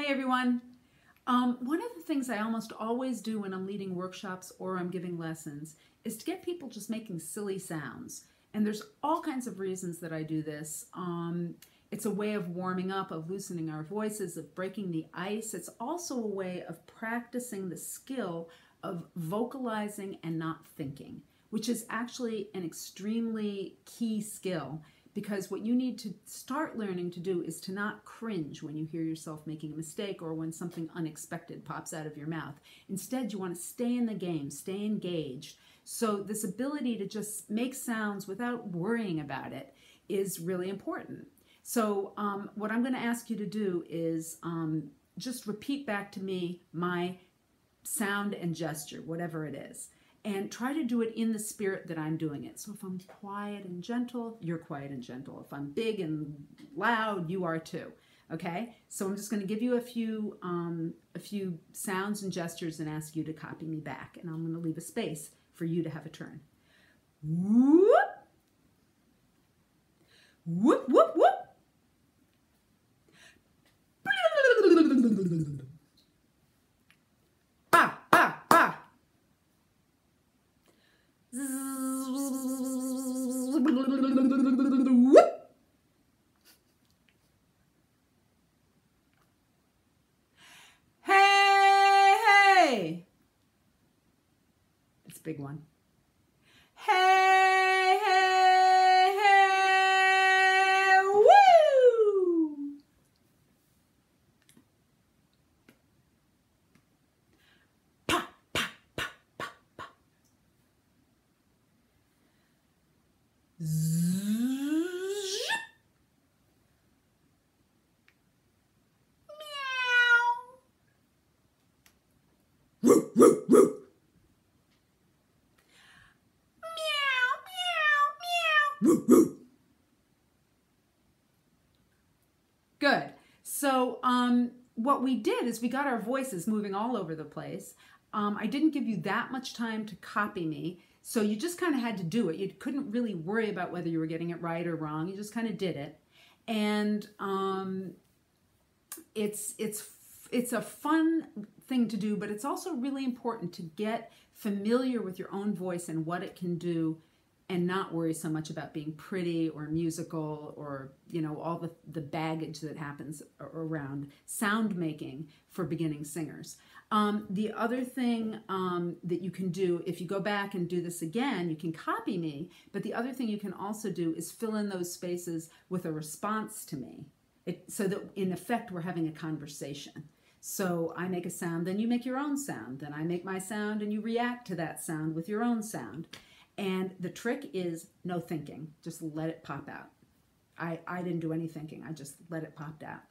Hey everyone. One of the things I almost always do when I'm leading workshops or I'm giving lessons is to get people just making silly sounds. And there's all kinds of reasons that I do this. It's a way of warming up, of loosening our voices, of breaking the ice. It's also a way of practicing the skill of vocalizing and not thinking, which is actually an extremely key skill. Because what you need to start learning to do is to not cringe when you hear yourself making a mistake or when something unexpected pops out of your mouth. Instead, you want to stay in the game, stay engaged. So this ability to just make sounds without worrying about it is really important. So what I'm going to ask you to do is just repeat back to me my sound and gesture, whatever it is. And try to do it in the spirit that I'm doing it. So if I'm quiet and gentle, you're quiet and gentle. If I'm big and loud, you are too. Okay? So I'm just going to give you a few sounds and gestures and ask you to copy me back. And I'm going to leave a space for you to have a turn. Whoop! Whoop, whoop, whoop! Hey, hey. It's a big one. Hey, hey, hey. Woo! Pa, pa, pa, pa, pa. Woo, woo, woo. Meow, meow, meow. Woo, woo. Good. So what we did is we got our voices moving all over the place. I didn't give you that much time to copy me, so you just kind of had to do it. You couldn't really worry about whether you were getting it right or wrong. You just kind of did it. And it's a fun thing to do, but it's also really important to get familiar with your own voice and what it can do and not worry so much about being pretty or musical or, you know, all the baggage that happens around sound making for beginning singers. The other thing that you can do, if you go back and do this again, you can copy me, but the other thing you can also do is fill in those spaces with a response to me, so that in effect we're having a conversation. So I make a sound, then you make your own sound, then I make my sound and you react to that sound with your own sound. And the trick is no thinking, just let it pop out. I didn't do any thinking, I just let it pop out.